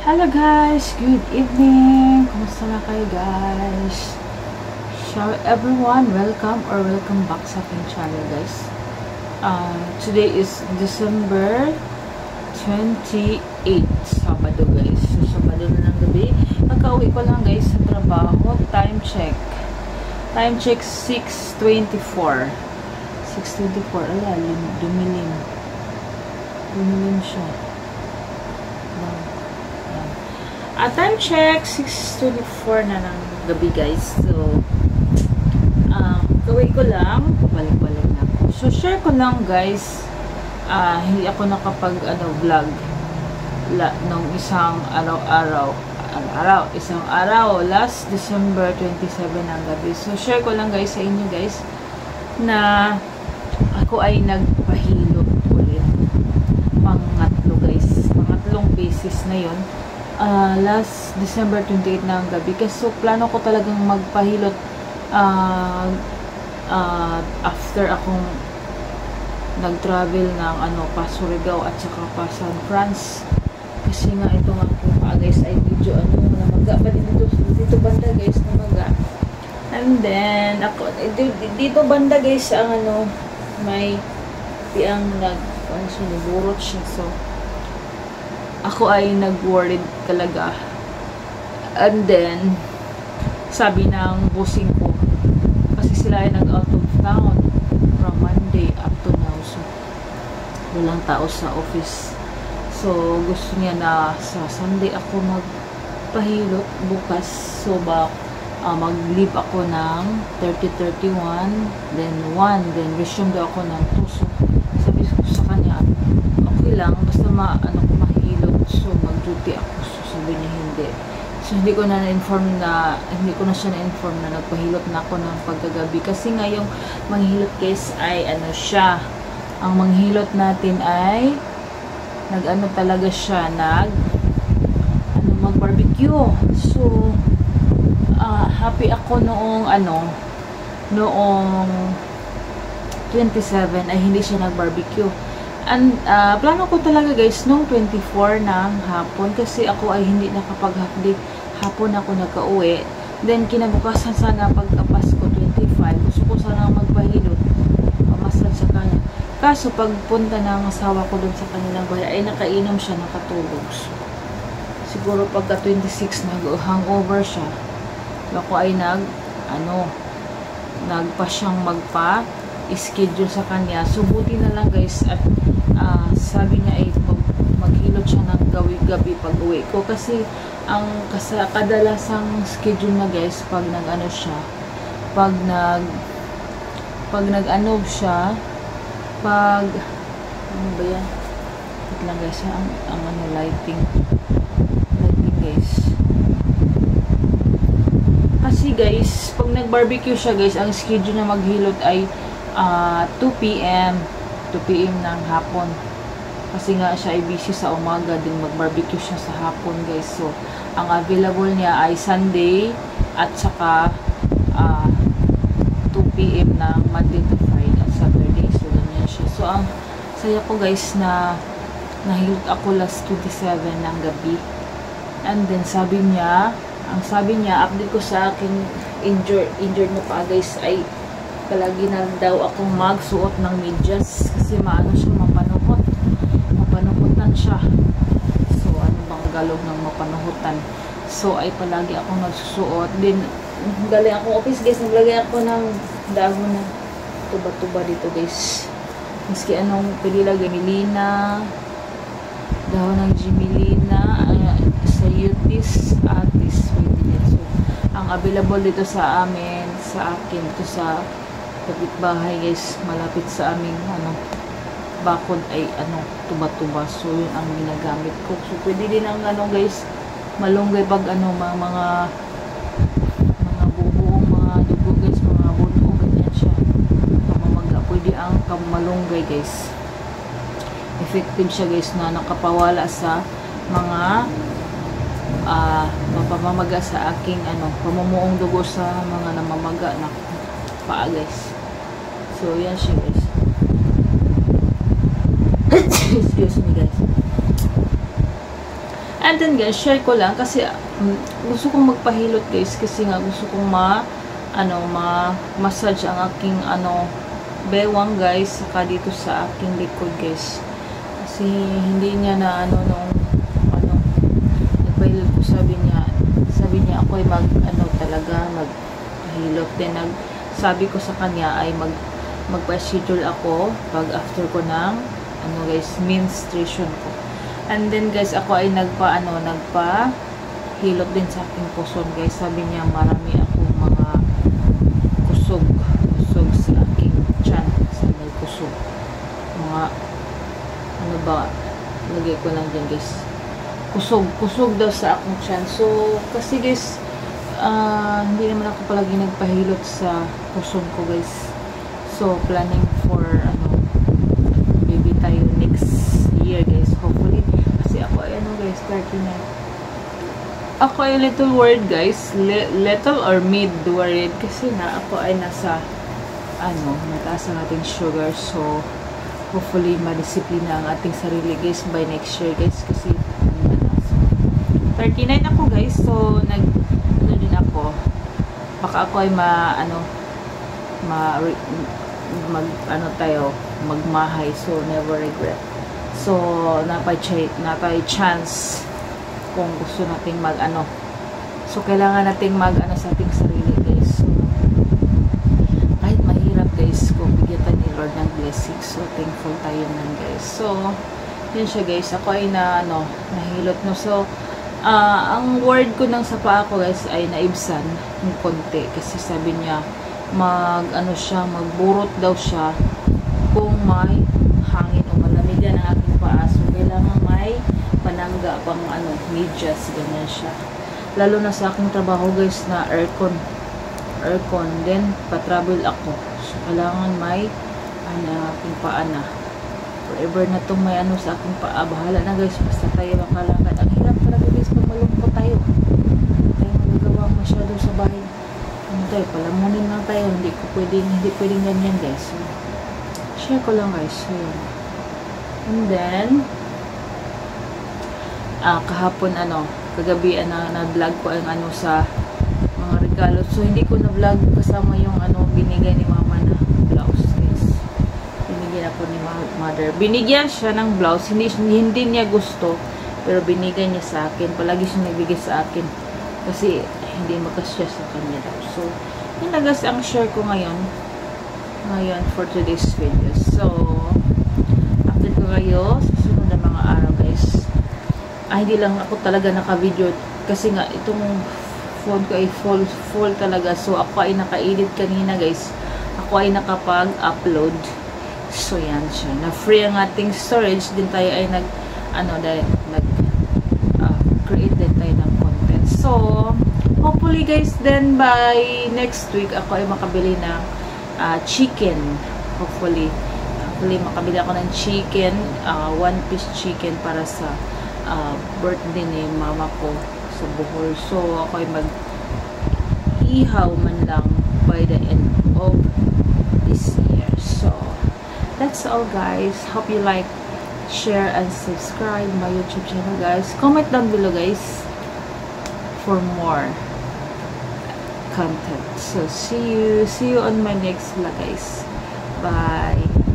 Hello guys, good evening. Kumusta na kayo guys? So everyone, welcome back sa aking channel guys. Today is December 28, Sabado guys. So Sabado na ng gabi. Kakauwi ko lang guys sa trabaho. Time check 6:24. 6:24. Ala, dumilim siya. Time check 6:24 na ng gabi guys. So gawin ko lang, balik-balik na ako. So share ko lang guys, hindi ako nakapag vlog nung isang araw last December 27 ng gabi. So share ko lang guys sa inyo guys na ako ay nagpahilot ulit pangatlong beses na yon. Last December 28 na ang gabi. Kasi plano ko talagang magpahilot after akong nag-travel ng pa Surigao at saka pa San France. Kasi nga itong aking guys ay medyo namaga pa dito banda guys, namaga. And then ako dito banda guys ang may piang siniburot siya. So ako ay nag-worried talaga. And then, sabi ng bossing ko, kasi sila ay nag-out of town from Monday up to now. So, walang tao sa office. So, gusto niya na sa Sunday ako magpahilot bukas. So, mag-leave ako ng 30-31, then 1, then resume daw ako ng 2. So, sabi ko sa kanya, okay lang, basta so mag-duty ako. So sabi niya hindi. So hindi ko na siya na-inform na nagpahilot na ako ng pagkagabi. Kasi nga yung manghilot guys ay ang manghilot natin ay talaga siya mag-barbecue. So happy ako noong 27 ay hindi siya nag-barbecue. And plano ko talaga guys nung 24 ng hapon, kasi ako ay hindi nakapag-half-day hapon ako nagka-uwi. Then kinabukasan sana pagka-Pasko 25, gusto ko sana magpahilot, pamasal sa kanya. Kaso pagpunta ng asawa ko dun sa kanilang bahay ay nakainom siya, nakatulog. So, siguro pagka 26 nag-hangover siya. Ako ay nagpa siyang schedule sa kanya. So buti na lang guys at sabi niya ay maghilot siya ng gabi pag uwi ko, kasi ang kadalasang schedule na guys pag siya pag ano ba yan, wait lang guys, ang lighting guys, kasi guys pag nag-barbecue siya guys, ang schedule na maghilot ay 2 p.m. ng hapon. Kasi nga siya ay busy sa umaga, din mag-barbecue siya sa hapon guys. So, ang available niya ay Sunday at saka 2 p.m. ng Monday to Friday at Saturday. So, ganyan siya. So, ang saya ko guys na nahilot ako last 27 ng gabi. And then, sabi niya, update ko sa akin, injured na pa guys, ay palagi na daw akong magsuot ng medyas kasi siya mapanuhutan siya. So ano bang galog ng mapanuhutan? So ay palagi akong nagsusuot. Din galing akong office guys, naglagay ako ng dahon na tuba-tuba dito guys. Miski pinilagay Melina, dahon ng Jimelina, Sayutis, Atis, so ang available dito sa akin ito sa kapitbahay guys, malapit sa aming bakod ay tuba-tuba. So yun ang ginagamit ko. So pwede din ang guys malunggay pag mga bubuong mga dugo guys, mga buto, ganyan siya pamamaga. Pwede ang malunggay guys, effective siya guys na nakapawala sa mga mapamamaga sa aking pamumuong dugo sa mga namamaga na paa guys. So yan siya guys. Excuse me guys. And then guys, share ko lang kasi gusto kong magpahilot guys kasi nga gusto kong massage ang aking bewang guys, saka dito sa aking likod guys. Kasi hindi niya na nagpahilot ko, sabi niya ako ay talaga magpahilot. Then sabi ko sa kanya ay magpa-schedule ako pag after ko ng guys, menstruation ko. And then guys, ako ay nagpa-hilot din sa aking puson guys. Sabi niya marami akong mga kusog sa aking tiyan, sa may kusog. Mga lagay ko lang dyan guys. Kusog daw sa akong tiyan. So, kasi guys, hindi naman ako palagi nagpahilot sa puson ko guys. So, planning for baby tayo next year guys, hopefully. Kasi ako ay guys, 39. Ako ay little worried guys, little or mid worried kasi ako ay nasa mataas ang ating sugar. So, hopefully madisiplina ang ating sarili guys by next year guys, kasi 39 ako guys. So, din ako. Baka ako ay magmahay. So, never regret. So, napay chance kung gusto nating So, kailangan nating sa ating sarili guys. So, kahit mahirap guys, kung bigyan tayo ni Lord ng blessings. So, thankful tayo nun guys. So, yun siya guys. Ako ay nahilot no. So, ang word ko ng sa paa ko guys ay naibsan ng konti. Kasi sabi niya, magburot daw siya kung may hangin o malamigan ang aking paa. So, kailangan may panangga pang medyas, ganyan siya. Lalo na sa aking trabaho guys na aircon. Then, pa-travel ako. So, kailangan may aking paa na. Forever na itong may sa aking paa. Bahala na guys, basta tayo makalakad. Ang hirap talaga guys pag malungkot tayo. Tayo magagawa masyado sa bahay. Tayo, palamunin lang tayo. Hindi pwedeng ganyan guys. So, share ko lang guys. So, yun. And then, kahapon kagabi na-vlog ko ang sa mga regalo. So, hindi ko na-vlog kasama yung binigay ni mama na blouse guys. Binigyan ako ni mother. Binigyan siya ng blouse. Hindi niya gusto. Pero binigay niya sa akin. Palagi siya nagbigay sa akin. Kasi, hindi makasya sa kanya daw. So, yun na guys ang share ko ngayon for today's video. So, update ko kayo sa sunod na mga araw guys. Hindi lang ako talaga naka-video kasi nga itong phone ko ay full talaga. So, ako ay naka-edit kanina guys. Ako ay nakapag-upload. So, yan siya. Na-free ang ating storage. Din tayo ay create din tayo ng content. So, hopefully guys, then by next week, ako ay makabili ng chicken. Hopefully makabili ako ng chicken, 1-piece chicken para sa birthday ni mama ko sa Bohol. So, ako ay mag-ihaw man lang by the end of this year. So, that's all guys. Hope you like, share, and subscribe my YouTube channel guys. Comment down below guys for more content. So, see you on my next vlog guys. Bye.